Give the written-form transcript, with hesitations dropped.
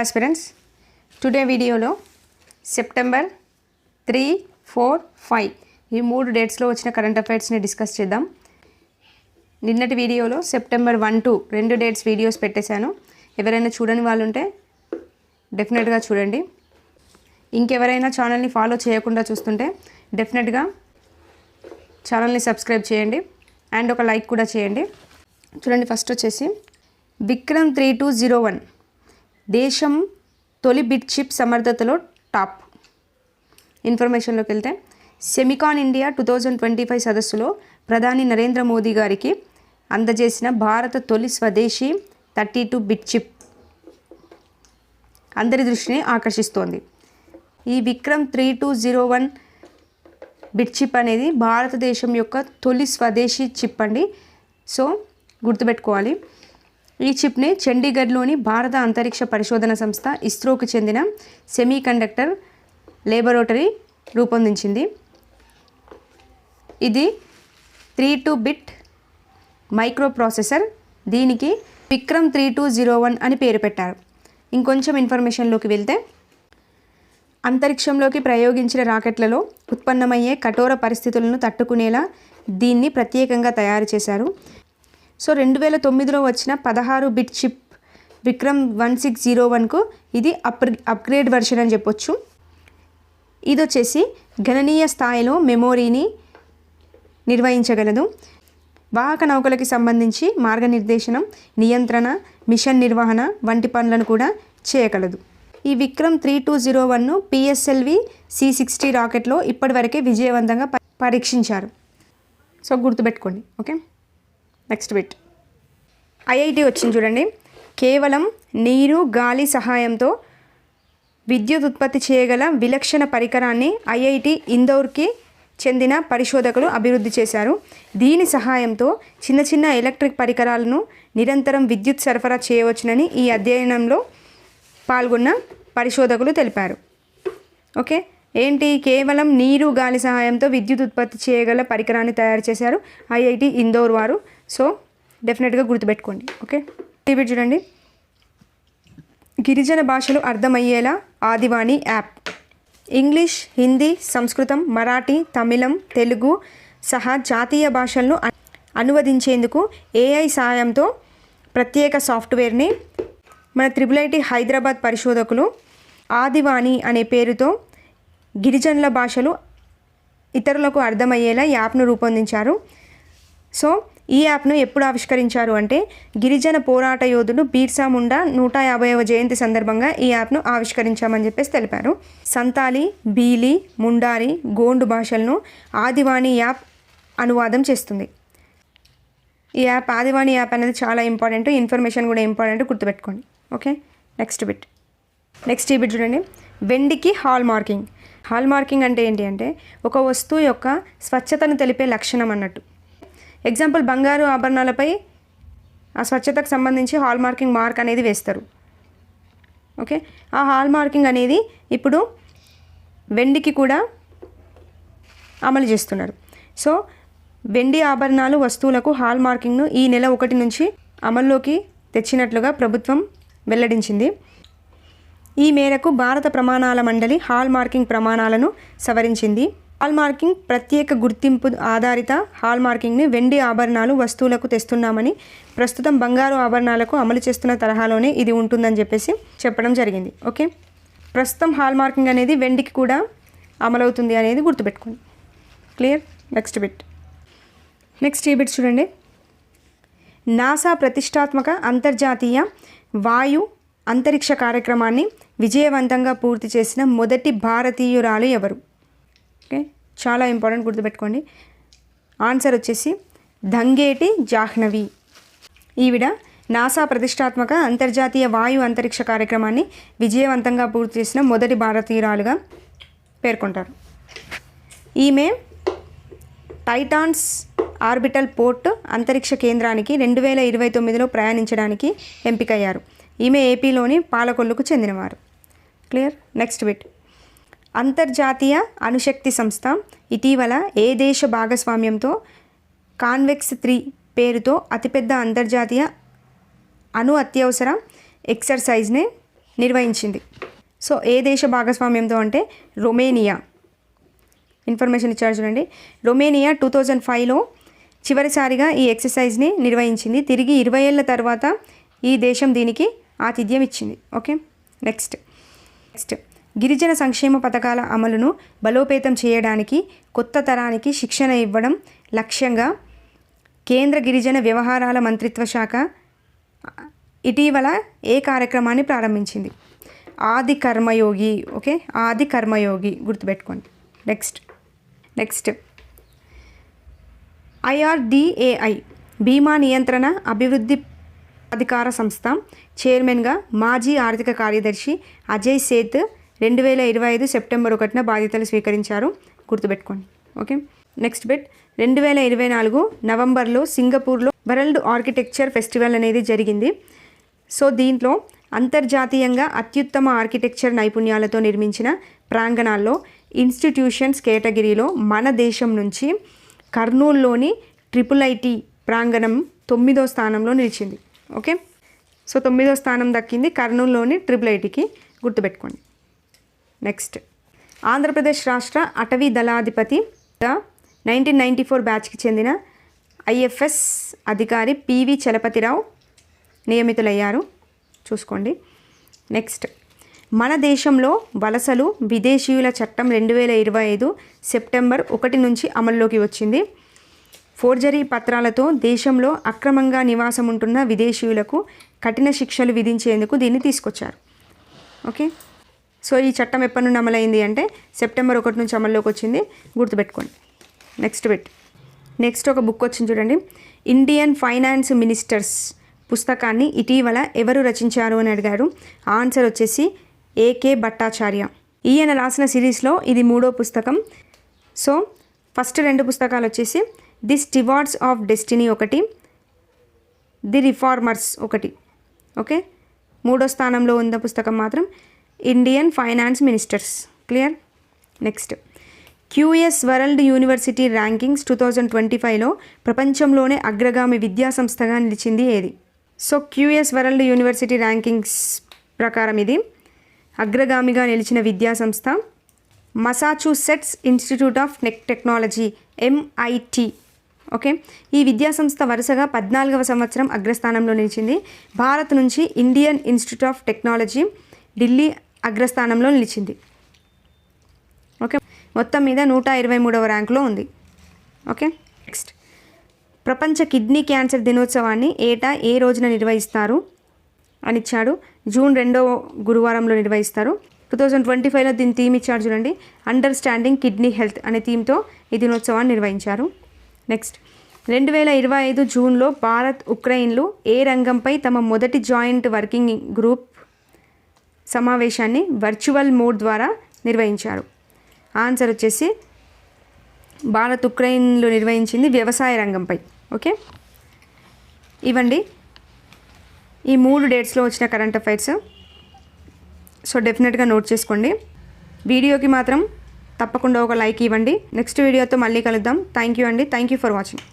Aspirants, today వీడియోలో September 3, 4, 5 ఈ 3 డేట్స్లో వచ్చిన కరెంట్ అఫైర్స్ని డిస్కస్ చేద్దాం. నిన్నటి వీడియోలో సెప్టెంబర్ 1, 2 2 డేట్స్ వీడియోస్ పెట్టేశాను. ఎవరైనా చూడని వాళ్ళు ఉంటే డెఫినెట్గా చూడండి. ఇంకెవరైనా ఛానల్ని ఫాలో చేయకుండా చూస్తుంటే డెఫినెట్గా ఛానల్ని సబ్స్క్రైబ్ చేయండి అండ్ ఒక లైక్ కూడా చేయండి. చూడండి, ఫస్ట్ వచ్చేసి విక్రమ్ 3201 దేశం తొలి బిట్ చిప్ సమర్థతలో టాప్. ఇన్ఫర్మేషన్లోకి వెళ్తే సెమికాన్ ఇండియా 2025 సదస్సులో ప్రధాని నరేంద్ర మోదీ గారికి అందజేసిన భారత తొలి స్వదేశీ 32 బిట్ చిప్ అందరి దృష్టిని ఆకర్షిస్తోంది. ఈ విక్రమ్ 3201 బిట్ చిప్ అనేది భారతదేశం యొక్క తొలి స్వదేశీ చిప్ అండి. సో గుర్తుపెట్టుకోవాలి. ఈ చిప్ని చండీగఢ్లోని భారత అంతరిక్ష పరిశోధన సంస్థ ఇస్రోకు చెందిన సెమీకండక్టర్ లేబొరేటరీ రూపొందించింది. ఇది 32 బిట్ మైక్రో ప్రాసెసర్. దీనికి విక్రమ్ 3201 అని పేరు పెట్టారు. ఇంకొంచెం ఇన్ఫర్మేషన్లోకి వెళ్తే అంతరిక్షంలోకి ప్రయోగించిన రాకెట్లలో ఉత్పన్నమయ్యే కఠోర పరిస్థితులను తట్టుకునేలా దీన్ని ప్రత్యేకంగా తయారు చేశారు. సో 2009లో వచ్చిన 16 బిట్ చిప్ విక్రమ్ 1601కు ఇది అప్గ్రేడ్ వెర్షన్ అని చెప్పొచ్చు. ఇది వచ్చేసి గణనీయ స్థాయిలో మెమొరీని నిర్వహించగలదు. వాహక నౌకలకి సంబంధించి మార్గనిర్దేశనం, నియంత్రణ, మిషన్ నిర్వహణ వంటి పనులను కూడా చేయగలదు. ఈ విక్రమ్ 3201ను PSLV C60 రాకెట్లో ఇప్పటివరకే విజయవంతంగా పరీక్షించారు. సో గుర్తుపెట్టుకోండి. ఓకే, నెక్స్ట్ బిట్ IIT వచ్చింది చూడండి. కేవలం నీరు, గాలి సహాయంతో విద్యుత్ ఉత్పత్తి చేయగల విలక్షణ పరికరాన్ని IIT ఇందోర్కి చెందిన పరిశోధకులు అభివృద్ధి చేశారు. దీని సహాయంతో చిన్న చిన్న ఎలక్ట్రిక్ పరికరాలను నిరంతరం విద్యుత్ సరఫరా చేయవచ్చునని ఈ అధ్యయనంలో పాల్గొన్న పరిశోధకులు తెలిపారు. ఓకే, ఏంటి? కేవలం నీరు, గాలి సహాయంతో విద్యుత్ ఉత్పత్తి చేయగల పరికరాన్ని తయారు చేశారు IIT ఇందోర్ వారు. సో డెఫినెట్గా గుర్తుపెట్టుకోండి. ఓకే, టీవీ చూడండి. గిరిజన భాషలు అర్థమయ్యేలా ఆదివాణి యాప్. ఇంగ్లీష్, హిందీ, సంస్కృతం, మరాఠీ, తమిళం, తెలుగు సహా జాతీయ భాషలను అనువదించేందుకు AI సాయంతో ప్రత్యేక సాఫ్ట్వేర్ని మన IIIT హైదరాబాద్ పరిశోధకులు ఆదివాణి అనే పేరుతో గిరిజనుల భాషలు ఇతరులకు అర్థమయ్యేలా యాప్ను రూపొందించారు. సో ఈ యాప్ను ఎప్పుడు ఆవిష్కరించారు అంటే గిరిజన పోరాట యోధుడు బీర్సా ముండా 150వ జయంతి సందర్భంగా ఈ యాప్ను ఆవిష్కరించామని చెప్పేసి తెలిపారు. సంతాలి, బీలి, ముండారి, గోండు భాషలను ఆదివాణి యాప్ అనువాదం చేస్తుంది. ఈ యాప్ ఆదివాణి యాప్ అనేది చాలా ఇంపార్టెంట్. ఇన్ఫర్మేషన్ కూడా ఇంపార్టెంట్, గుర్తుపెట్టుకోండి. Okay, next bit. నెక్స్ట్ ఈ బిట్ చూడండి. వెండికి హాల్ మార్కింగ్. హాల్ మార్కింగ్ అంటే ఏంటి అంటే ఒక వస్తువు యొక్క స్వచ్ఛతను తెలిపే లక్షణం అన్నట్టు. ఎగ్జాంపుల్, బంగారు ఆభరణాలపై ఆ స్వచ్ఛతకు సంబంధించి హాల్ మార్కింగ్ మార్క్ అనేది వేస్తారు. ఓకే, ఆ హాల్ మార్కింగ్ అనేది ఇప్పుడు వెండికి కూడా అమలు చేస్తున్నారు. సో వెండి ఆభరణాలు వస్తువులకు హాల్ మార్కింగ్ను ఈ నెల 1 నుంచి అమల్లోకి తెచ్చినట్లుగా ప్రభుత్వం వెల్లడించింది. ఈ మేరకు భారత ప్రమాణాల మండలి హాల్ మార్కింగ్ ప్రమాణాలను సవరించింది. హాల్ మార్కింగ్ ప్రత్యేక గుర్తింపు ఆధారిత హాల్ మార్కింగ్ని వెండి ఆభరణాలు వస్తువులకు తెస్తున్నామని, ప్రస్తుతం బంగారు ఆభరణాలకు అమలు చేస్తున్న తరహాలోనే ఇది ఉంటుందని చెప్పేసి చెప్పడం జరిగింది. ఓకే, ప్రస్తుతం హాల్ మార్కింగ్ అనేది వెండికి కూడా అమలవుతుంది అనేది గుర్తుపెట్టుకోండి. క్లియర్? Next bit. నెక్స్ట్ ఈ బిట్ చూడండి. నాసా ప్రతిష్టాత్మక అంతర్జాతీయ వాయు అంతరిక్ష కార్యక్రమాన్ని విజయవంతంగా పూర్తి చేసిన మొదటి భారతీయురాలు ఎవరు? ఓకే, చాలా ఇంపార్టెంట్, గుర్తుపెట్టుకోండి. ఆన్సర్ వచ్చేసి దంగేటి జాహ్నవి. ఈవిడ నాసా ప్రతిష్టాత్మక అంతర్జాతీయ వాయు అంతరిక్ష కార్యక్రమాన్ని విజయవంతంగా పూర్తి చేసిన మొదటి భారతీయురాలుగా పేర్కొంటారు. ఈమె టైటాన్స్ ఆర్బిటల్ పోర్ట్ అంతరిక్ష కేంద్రానికి 2029లో ప్రయాణించడానికి ఎంపికయ్యారు. ఈమె ఏపీలోని పాలకొల్లుకు చెందినవారు. క్లియర్? Next bit. అంతర్జాతీయ అణుశక్తి సంస్థ ఇటీవల ఏ దేశ భాగస్వామ్యంతో కాన్వెక్స్ 3 పేరుతో అతిపెద్ద అంతర్జాతీయ అణు అత్యవసర ఎక్సర్సైజ్ని నిర్వహించింది. సో ఏ దేశ భాగస్వామ్యంతో అంటే రొమేనియా. ఇన్ఫర్మేషన్ ఇచ్చారు చూడండి. రొమేనియా 2005లో చివరిసారిగా ఈ ఎక్సర్సైజ్ని నిర్వహించింది. తిరిగి 20 ఏళ్ళ తర్వాత ఈ దేశం దీనికి ఆతిథ్యం ఇచ్చింది. ఓకే, నెక్స్ట్ గిరిజన సంక్షేమ పథకాల అమలును బలోపేతం చేయడానికి కొత్త తరానికి శిక్షణ ఇవ్వడం లక్ష్యంగా కేంద్ర గిరిజన వ్యవహారాల మంత్రిత్వ శాఖ ఇటీవల ఏ కార్యక్రమాన్ని ప్రారంభించింది? ఆది కర్మయోగి. ఓకే, ఆది కర్మయోగి గుర్తుపెట్టుకోండి. నెక్స్ట్ IRDAI బీమా నియంత్రణ అభివృద్ధి అధికార సంస్థ చైర్మన్గా మాజీ ఆర్థిక కార్యదర్శి అజయ్ సేత్ 2025 సెప్టెంబర్ 1న బాధ్యతలు స్వీకరించారు. గుర్తుపెట్టుకోండి. ఓకే, నెక్స్ట్ 2024 నవంబర్లో సింగపూర్లో వరల్డ్ ఆర్కిటెక్చర్ ఫెస్టివల్ అనేది జరిగింది. సో దీంట్లో అంతర్జాతీయంగా అత్యుత్తమ ఆర్కిటెక్చర్ నైపుణ్యాలతో నిర్మించిన ప్రాంగణాల్లో ఇన్స్టిట్యూషన్స్ కేటగిరీలో మన దేశం నుంచి కర్నూలులోని IIIT ప్రాంగణం 9వ స్థానంలో నిలిచింది. ఓకే, సో 9వ స్థానం దక్కింది కర్నూలులోని IIITకి. గుర్తుపెట్టుకోండి. నెక్స్ట్ ఆంధ్రప్రదేశ్ రాష్ట్ర అటవీ దళాధిపతిగా 1994 బ్యాచ్కి చెందిన IFS అధికారి PV చలపతిరావు నియమితులయ్యారు. చూసుకోండి. నెక్స్ట్ మన దేశంలో వలసలు విదేశీయుల చట్టం 2025 సెప్టెంబర్ 1 నుంచి అమల్లోకి వచ్చింది. ఫోర్జరీ పత్రాలతో దేశంలో అక్రమంగా నివాసం ఉంటున్న విదేశీయులకు కఠిన శిక్షలు విధించేందుకు దీన్ని తీసుకొచ్చారు. ఓకే, సో ఈ చట్టం ఎప్పటి నుండి అమలైంది అంటే సెప్టెంబర్ 1 నుంచి అమల్లోకి వచ్చింది. గుర్తుపెట్టుకోండి. నెక్స్ట్ ఒక బుక్ వచ్చింది చూడండి. ఇండియన్ ఫైనాన్స్ మినిస్టర్స్ పుస్తకాన్ని ఇటీవల ఎవరు రచించారు అని అడిగారు. ఆన్సర్ వచ్చేసి AK భట్టాచార్య. ఈయన రాసిన సిరీస్లో ఇది 3వ పుస్తకం. సో ఫస్ట్ 2 పుస్తకాలు వచ్చేసి ది స్టివార్డ్స్ ఆఫ్ డెస్టినీ ఒకటి, ది రిఫార్మర్స్ ఒకటి. ఓకే, 3వ స్థానంలో ఉన్న పుస్తకం మాత్రం Indian finance ministers. Clear. Next QS world university rankings 2025లో ప్రపంచంలోనే అగ్రగామి విద్యా సంస్థగా నిలిచింది ఏది? So QS world university rankings ప్రకారం ఇది అగ్రగామిగా నిలిచిన విద్యా సంస్థ Massachusetts institute of technology MIT. Okay, ఈ విద్యా సంస్థ వరుసగా 14వ సంవత్సరం అగ్రస్థానంలో నిలిచింది. భారత్ నుంచి Indian institute of technology Delhi అగ్రస్థానంలో నిలిచింది. ఓకే, మొత్తం మీద 123వ ర్యాంకులో ఉంది. ఓకే, నెక్స్ట్ ప్రపంచ కిడ్నీ క్యాన్సర్ దినోత్సవాన్ని ఏటా ఏ రోజున నిర్వహిస్తారు అని ఇచ్చాడు. జూన్ 2వ గురువారంలో నిర్వహిస్తారు. 2025లో దీని థీమ్ ఇచ్చాడు చూడండి. అండర్స్టాండింగ్ కిడ్నీ హెల్త్ అనే థీమ్తో ఈ దినోత్సవాన్ని నిర్వహించారు. నెక్స్ట్ 2025 జూన్లో భారత్ ఉక్రెయిన్లు ఏ రంగంపై తమ మొదటి జాయింట్ వర్కింగ్ గ్రూప్ సమావేశాన్ని వర్చువల్ మోడ్ ద్వారా నిర్వహించారు. ఆన్సర్ వచ్చేసి భారత్ ఉక్రెయిన్లో నిర్వహించింది వ్యవసాయ రంగంపై. ఓకే, ఇవ్వండి ఈ 3 డేట్స్లో వచ్చిన కరెంట్ అఫైర్స్. సో డెఫినెట్గా నోట్ చేసుకోండి. వీడియోకి మాత్రం తప్పకుండా ఒక లైక్ ఇవ్వండి. నెక్స్ట్ వీడియోతో మళ్ళీ కలుద్దాం. థ్యాంక్ యూ అండి. Thank you for watching.